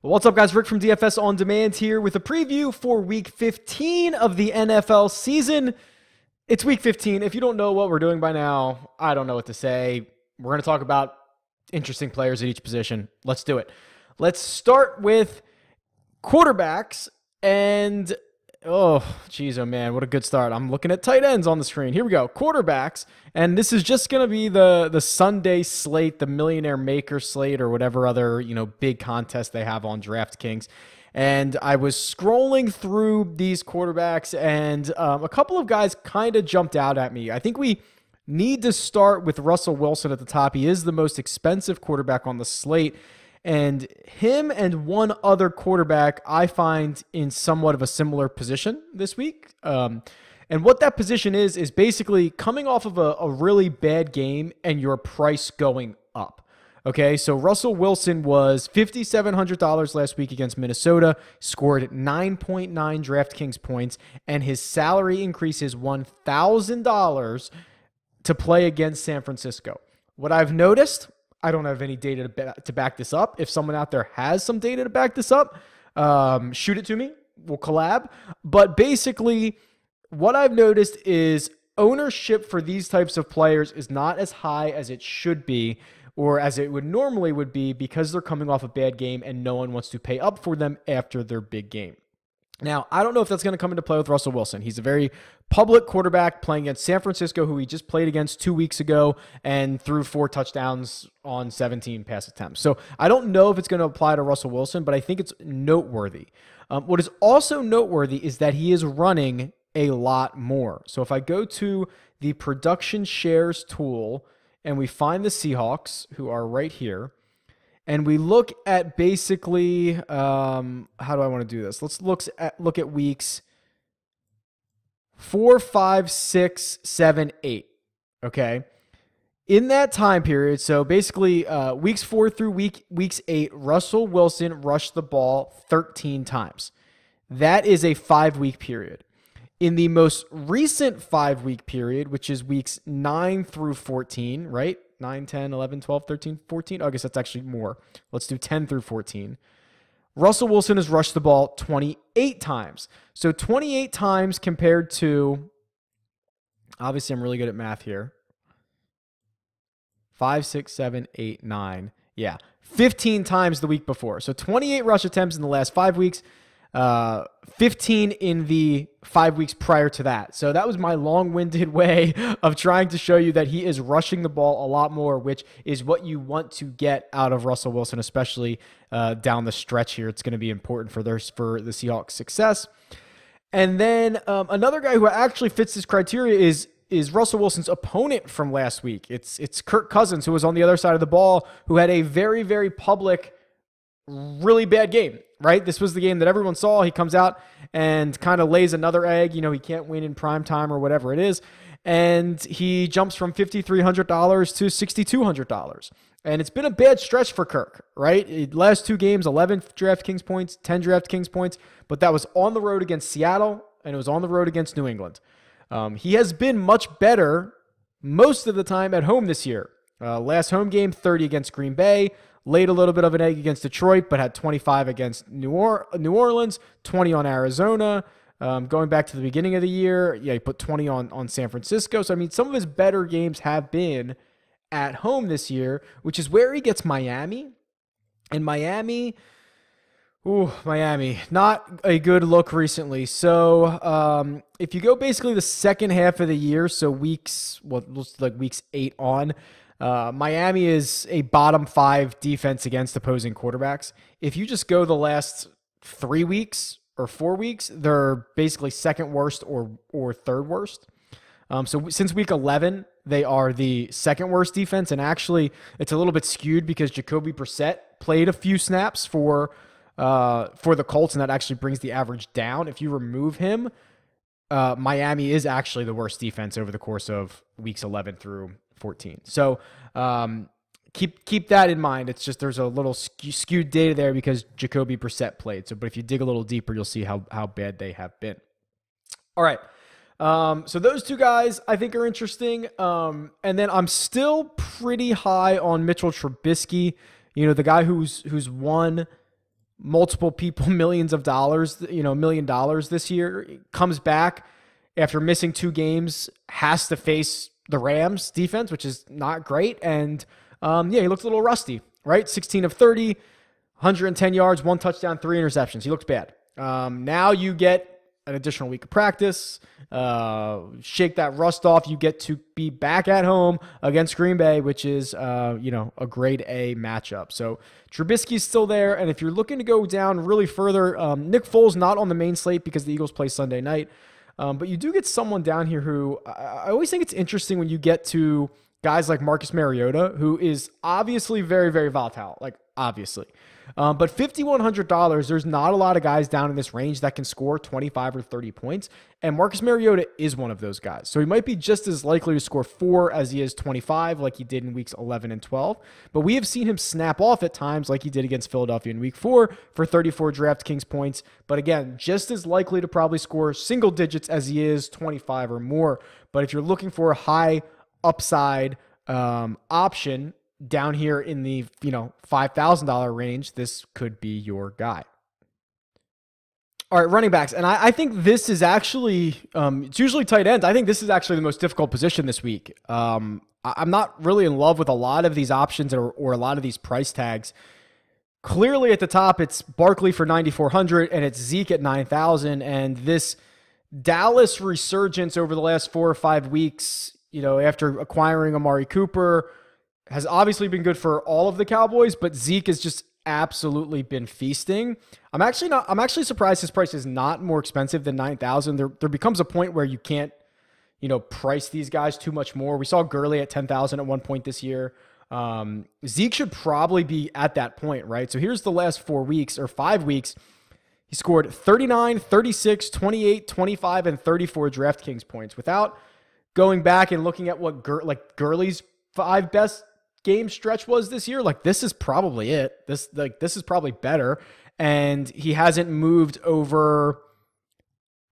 What's up, guys? Rick from DFS On Demand here with a preview for Week 15 of the NFL season. It's Week 15. If you don't know what we're doing by now, I don't know what to say. We're going to talk about interesting players at each position. Let's do it. Let's start with quarterbacks and... oh, geez, oh man, what a good start. I'm looking at tight ends on the screen. Here we go, quarterbacks. And this is just going to be the Sunday slate, the Millionaire Maker slate, or whatever other, big contest they have on DraftKings. And I was scrolling through these quarterbacks, and a couple of guys kind of jumped out at me. I think we need to start with Russell Wilson at the top. He is the most expensive quarterback on the slate. And him and one other quarterback I find in somewhat of a similar position this week. And what that position is basically coming off of a really bad game and your price going up. Okay, so Russell Wilson was $5,700 last week against Minnesota, scored 9.9 DraftKings points, and his salary increases $1,000 to play against San Francisco. What I've noticed... I don't have any data to back this up. If someone out there has some data to back this up, shoot it to me. We'll collab. But basically, what I've noticed is ownership for these types of players is not as high as it should be, or as it would normally would be, because they're coming off a bad game and no one wants to pay up for them after their big game. Now, I don't know if that's going to come into play with Russell Wilson. He's a very public quarterback playing against San Francisco, who he just played against 2 weeks ago and threw 4 touchdowns on 17 pass attempts. So I don't know if it's going to apply to Russell Wilson, but I think it's noteworthy. What is also noteworthy is that he is running a lot more. So if I go to the production shares tool and we find the Seahawks, who are right here, and we look at basically, how do I want to do this? Let's look at weeks 4, 5, 6, 7, 8. Okay. In that time period, so basically weeks 4 through weeks 8, Russell Wilson rushed the ball 13 times. That is a 5-week period. In the most recent 5-week period, which is weeks 9 through 14, right? 9, 10, 11, 12, 13, 14. I guess that's actually more. Let's do 10 through 14. Russell Wilson has rushed the ball 28 times. So 28 times compared to, obviously I'm really good at math here, 5, 6, 7, 8, 9. Yeah, 15 times the week before. So 28 rush attempts in the last 5 weeks. 15 in the 5 weeks prior to that. So that was my long-winded way of trying to show you that he is rushing the ball a lot more, which is what you want to get out of Russell Wilson, especially down the stretch here. It's going to be important for the Seahawks' success. And then another guy who actually fits this criteria is Russell Wilson's opponent from last week. It's Kirk Cousins, who was on the other side of the ball, who had a very, very public, really bad game, right? This was the game that everyone saw. He comes out and kind of lays another egg. He can't win in prime time or whatever it is. And he jumps from $5,300 to $6,200. And it's been a bad stretch for Kirk, right? Last 2 games, 11 DraftKings points, 10 DraftKings points, but that was on the road against Seattle, and it was on the road against New England. He has been much better most of the time at home this year. Last home game, 30 against Green Bay, laid a little bit of an egg against Detroit, but had 25 against New Orleans, 20 on Arizona. Going back to the beginning of the year, he put 20 on San Francisco. So, some of his better games have been at home this year, which is where he gets Miami. And Miami, not a good look recently. So, if you go basically the second half of the year, so weeks 8 on, Miami is a bottom 5 defense against opposing quarterbacks. If you just go the last 3 weeks or 4 weeks, they're basically second worst or third worst. So since week 11, they are the second worst defense. And actually, it's a little bit skewed because Jacoby Brissett played a few snaps for the Colts, and that actually brings the average down. If you remove him, Miami is actually the worst defense over the course of weeks 11 through 14. So keep that in mind. It's just there's a little skewed data there because Jacoby Brissett played. So, but if you dig a little deeper, you'll see how bad they have been. All right. So those 2 guys I think are interesting. And then I'm still pretty high on Mitchell Trubisky. The guy who's won multiple people millions of dollars, $1 million this year, comes back after missing 2 games, has to face the Rams defense, which is not great. And he looked a little rusty, right? 16 of 30, 110 yards, 1 touchdown, 3 interceptions. He looks bad. Now you get an additional week of practice, shake that rust off. You get to be back at home against Green Bay, which is, a grade A matchup. So Trubisky's still there. And if you're looking to go down really further, Nick Foles not on the main slate because the Eagles play Sunday night. But you do get someone down here who I always think it's interesting when you get to guys like Marcus Mariota, who is obviously very, very volatile, like obviously. But $5,100, there's not a lot of guys down in this range that can score 25 or 30 points. And Marcus Mariota is one of those guys. So he might be just as likely to score 4 as he is 25, like he did in weeks 11 and 12. But we have seen him snap off at times like he did against Philadelphia in week 4 for 34 DraftKings points. But again, just as likely to probably score single digits as he is 25 or more. But if you're looking for a high upside option, down here in the $5,000 range, this could be your guy. All right, running backs. And I think this is actually, it's usually tight ends. I think this is actually the most difficult position this week. I'm not really in love with a lot of these options or a lot of these price tags. Clearly at the top, it's Barkley for $9,400 and it's Zeke at $9,000. And this Dallas resurgence over the last 4 or 5 weeks, after acquiring Amari Cooper, has obviously been good for all of the Cowboys, but Zeke has just absolutely been feasting. I'm actually surprised his price is not more expensive than $9,000. There becomes a point where you can't, price these guys too much more. We saw Gurley at $10,000 at one point this year. Zeke should probably be at that point, right? So here's the last 4 weeks or 5 weeks. He scored 39, 36, 28, 25, and 34 DraftKings points. Without going back and looking at what Gurley's 5 best game stretch was this year, this is probably it. This is probably better. And he hasn't moved over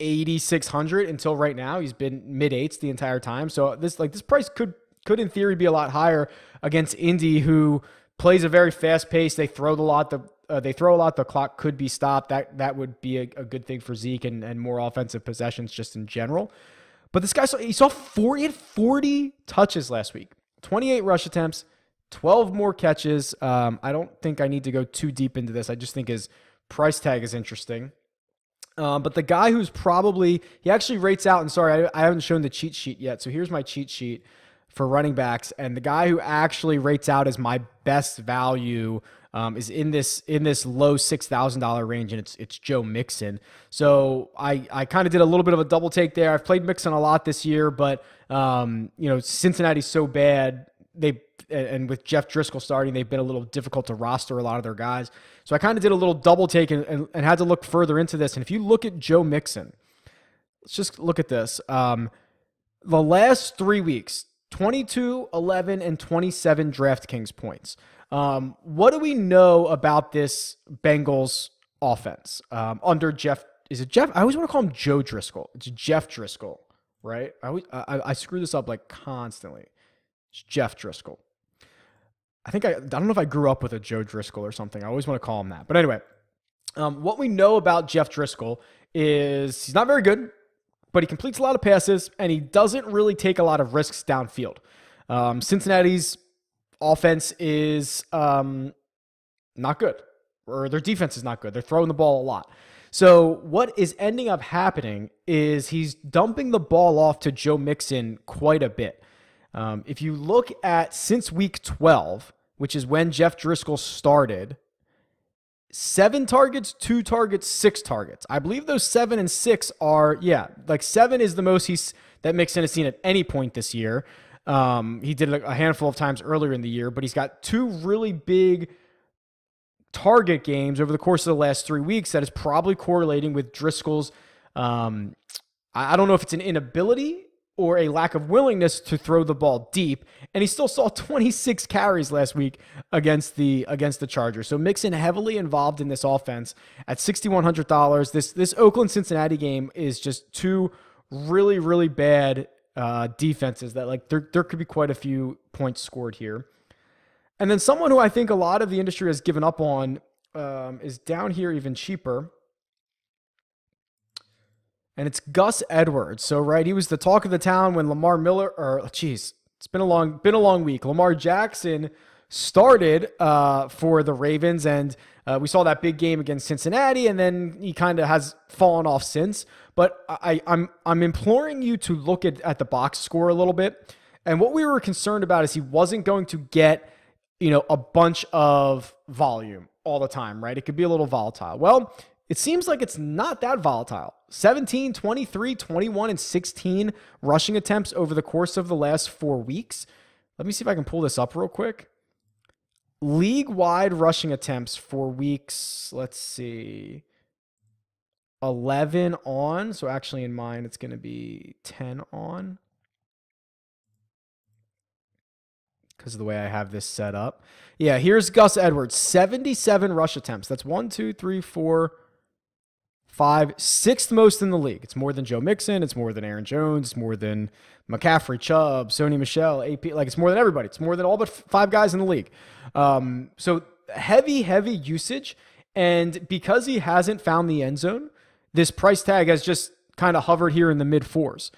8,600 until right now. He's been mid-8s the entire time. So this price could in theory be a lot higher against Indy, who plays a very fast pace. They throw a lot. The clock could be stopped. That would be a good thing for Zeke and more offensive possessions just in general. But this guy he had 40 touches last week, 28 rush attempts, 12 more catches. I don't think I need to go too deep into this. I just think his price tag is interesting. But the guy who's he actually rates out, and sorry, I haven't shown the cheat sheet yet. So here's my cheat sheet for running backs. And the guy who actually rates out as my best value is in this low $6,000 range, and it's Joe Mixon. So I kind of did a little bit of a double take there. I've played Mixon a lot this year, but Cincinnati's so bad. And with Jeff Driscoll starting, they've been a little difficult to roster a lot of their guys. So I kind of did a little double take and had to look further into this. And if you look at Joe Mixon, let's just look at this. The last 3 weeks, 22, 11, and 27 DraftKings points. What do we know about this Bengals offense under Jeff? Is it Jeff? I always want to call him Joe Driscoll. It's Jeff Driscoll, right? I screw this up constantly. It's Jeff Driscoll. I don't know if I grew up with a Joe Driscoll or something. I always want to call him that. But anyway, what we know about Jeff Driscoll is he's not very good, but he completes a lot of passes, and he doesn't really take a lot of risks downfield. Cincinnati's offense is not good, or their defense is not good. They're throwing the ball a lot. So what is ending up happening is he's dumping the ball off to Joe Mixon quite a bit. If you look at since week 12, which is when Jeff Driscoll started, 7 targets, 2 targets, 6 targets. I believe those 7 and 6 are, 7 is the most that Mixon has seen at any point this year. He did it a handful of times earlier in the year, but he's got 2 really big target games over the course of the last 3 weeks that is probably correlating with Driscoll's, I don't know if it's an inability or a lack of willingness to throw the ball deep. And he still saw 26 carries last week against the Chargers. So Mixon heavily involved in this offense at $6,100. This Oakland-Cincinnati game is just 2 really, really bad defenses that there could be quite a few points scored here. And then someone who I think a lot of the industry has given up on is down here even cheaper. And it's Gus Edwards. So, right, he was the talk of the town when Lamar Miller, it's been a long week. Lamar Jackson started for the Ravens, and we saw that big game against Cincinnati, and then he kind of has fallen off since. But I'm imploring you to look at the box score a little bit. And what we were concerned about is he wasn't going to get, a bunch of volume all the time, right? It could be a little volatile. Well, it seems like it's not that volatile. 17, 23, 21, and 16 rushing attempts over the course of the last 4 weeks. Let me see if I can pull this up real quick. League-wide rushing attempts for weeks, let's see, 11 on. So actually in mine, it's going to be 10 on, because of the way I have this set up. Yeah, here's Gus Edwards, 77 rush attempts. That's 1, 2, 3, 4, 5, sixth most in the league. It's more than Joe Mixon. It's more than Aaron Jones. It's more than McCaffrey, Chubb, Sony Michel, AP. Like, it's more than everybody. It's more than all but 5 guys in the league. So heavy usage. And because he hasn't found the end zone, this price tag has just kind of hovered here in the mid 4s.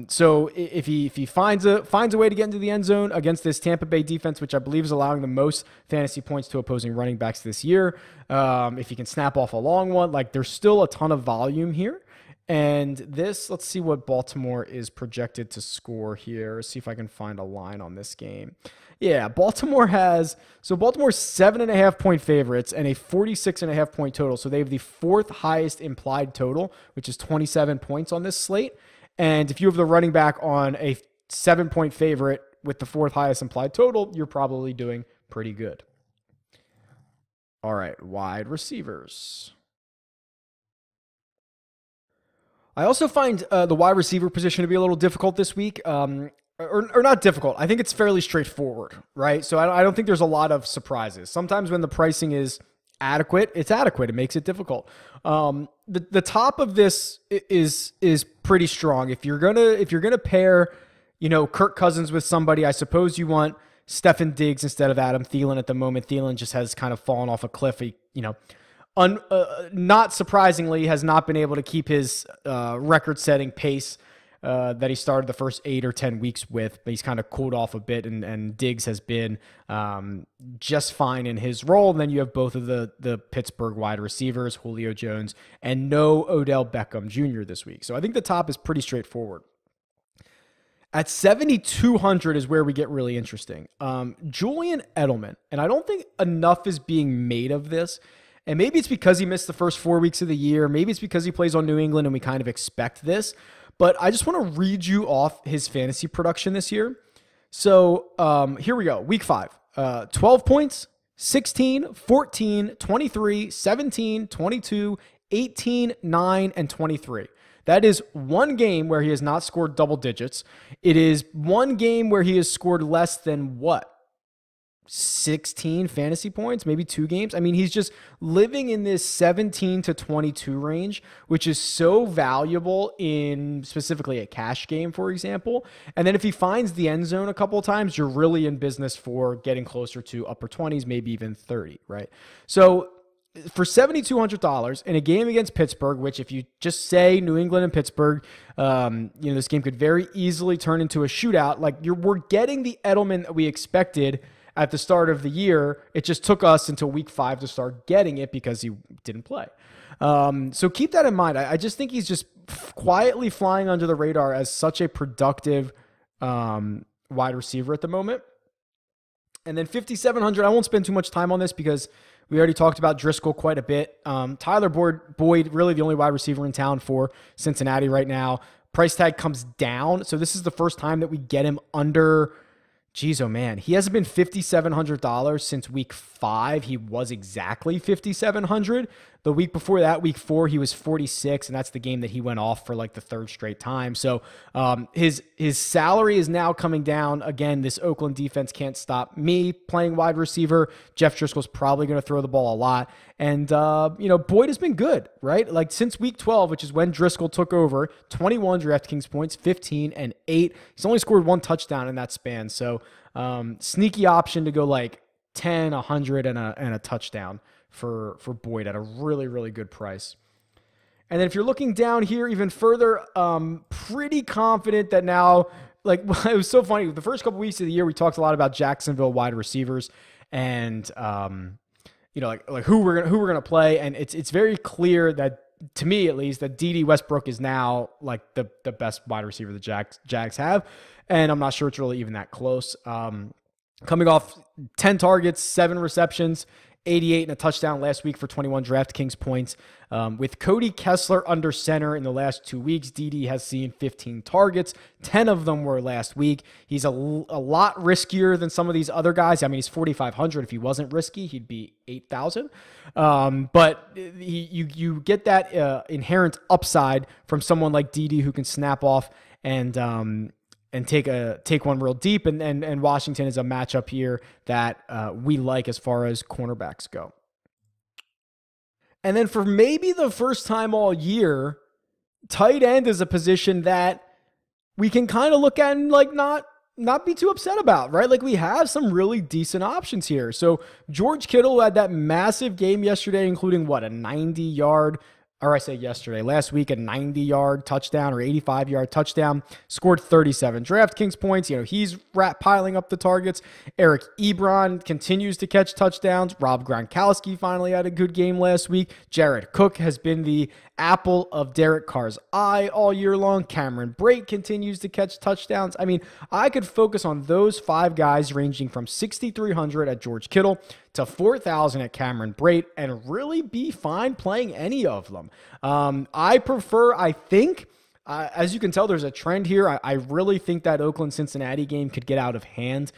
So if he finds a way to get into the end zone against this Tampa Bay defense, which I believe is allowing the most fantasy points to opposing running backs this year, if he can snap off a long one, like, there's still a ton of volume here. And this, let's see what Baltimore is projected to score here. Let's see if I can find a line on this game. Yeah, Baltimore's 7.5 point favorites and a 46.5 point total. So they have the 4th highest implied total, which is 27 points on this slate. And if you have the running back on a 7-point favorite with the 4th highest implied total, you're probably doing pretty good. All right, wide receivers. I also find the wide receiver position to be a little difficult this week. Or not difficult. I think it's fairly straightforward, right? So I don't think there's a lot of surprises. Sometimes when the pricing is adequate, it's adequate. It makes it difficult. The top of this is pretty strong. If you're gonna pair, Kirk Cousins with somebody, I suppose you want Stefon Diggs instead of Adam Thielen at the moment. Thielen just has kind of fallen off a cliff. He, not surprisingly, has not been able to keep his record-setting pace that he started the first 8 or 10 weeks with, but he's kind of cooled off a bit, and Diggs has been just fine in his role. And then you have both of the Pittsburgh wide receivers, Julio Jones, and no Odell Beckham Jr. this week. So I think the top is pretty straightforward. At 7,200 is where we get really interesting. Julian Edelman, and I don't think enough is being made of this. And maybe it's because he missed the first 4 weeks of the year. Maybe it's because he plays on New England and we kind of expect this. But I just want to read you off his fantasy production this year. So here we go. Week 5, 12 points, 16, 14, 23, 17, 22, 18, 9, and 23. That is one game where he has not scored double digits. It is one game where he has scored less than 16 fantasy points, maybe 2 games. I mean, he's just living in this 17 to 22 range, which is so valuable in specifically a cash game, for example. And then if he finds the end zone a couple of times, you're really in business for getting closer to upper 20s, maybe even 30, right? So for $7,200 in a game against Pittsburgh, which if you just say New England and Pittsburgh, this game could very easily turn into a shootout. We're getting the Edelman that we expected at the start of the year. It just took us until week 5 to start getting it because he didn't play. So keep that in mind. I just think he's just quietly flying under the radar as such a productive wide receiver at the moment. And then 5,700, I won't spend too much time on this because we already talked about Driscoll quite a bit. Tyler Boyd, really the only wide receiver in town for Cincinnati right now. Price tag comes down. So this is the first time that we get him under... Geez, oh man, he hasn't been $5,700 since week 5. He was exactly $5,700. The week before that, week 4, he was 46, and that's the game that he went off for like the 3rd straight time. So his salary is now coming down. Again, this Oakland defense can't stop me playing wide receiver. Jeff Driscoll's probably going to throw the ball a lot. And, Boyd has been good, right? Like since week 12, which is when Driscoll took over, 21 DraftKings points, 15 and 8. He's only scored 1 touchdown in that span. So sneaky option to go like 10, 100, and a touchdown for Boyd at a really, really good price. And then if you're looking down here even further, pretty confident that now, like, it was so funny. The first couple weeks of the year, we talked a lot about Jacksonville wide receivers and, like who we're gonna play. And it's very clear that, to me at least, that D.D. Westbrook is now like the best wide receiver the Jags have. And I'm not sure it's really even that close. Coming off 10 targets, 7 receptions, 88 and a touchdown last week for 21 DraftKings points. With Cody Kessler under center in the last 2 weeks, DD has seen 15 targets. 10 of them were last week. He's a lot riskier than some of these other guys. I mean, he's 4,500. If he wasn't risky, he'd be 8,000. But you get that inherent upside from someone like DD who can snap off and take one real deep, and Washington is a matchup here that we like as far as cornerbacks go. And then for maybe the first time all year, tight end is a position that we can kind of look at and like not be too upset about, right? Like we have some really decent options here. So George Kittle had that massive game yesterday, including what, a 90-yard, or I say yesterday, last week, a 90-yard touchdown or 85-yard touchdown, scored 37 DraftKings points. He's piling up the targets. Eric Ebron continues to catch touchdowns. Rob Gronkowski finally had a good game last week. Jared Cook has been the apple of Derek Carr's eye all year long. Cameron Brate continues to catch touchdowns. I mean, I could focus on those 5 guys ranging from 6,300 at George Kittle to 4,000 at Cameron Brate and really be fine playing any of them. I think, as you can tell, there's a trend here. I really think that Oakland-Cincinnati game could get out of hand.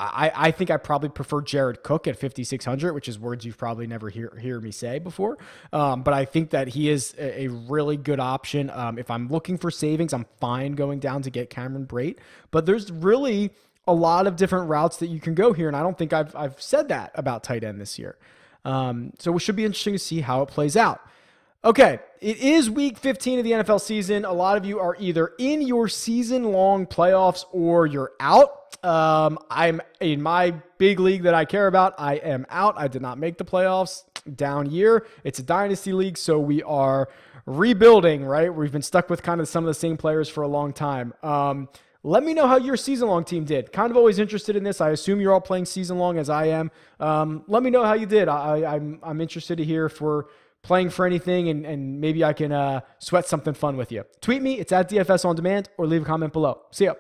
I think I probably prefer Jared Cook at 5,600, which is words you've probably never hear me say before. But I think that he is a really good option. If I'm looking for savings, I'm fine going down to get Cameron Brate. But there's really a lot of different routes that you can go here, and I don't think I've said that about tight end this year. So it should be interesting to see how it plays out. Okay, it is week 15 of the NFL season. A lot of you are either in your season-long playoffs or you're out. I'm in my big league that I care about. I am out. I did not make the playoffs. Down year. It's a dynasty league, so we are rebuilding, right? We've been stuck with kind of some of the same players for a long time. Let me know how your season-long team did. Kind of always interested in this. I assume you're all playing season-long as I am. Let me know how you did. I'm interested to hear if we're playing for anything, and maybe I can sweat something fun with you. Tweet me. It's at DFS On Demand, or leave a comment below. See ya.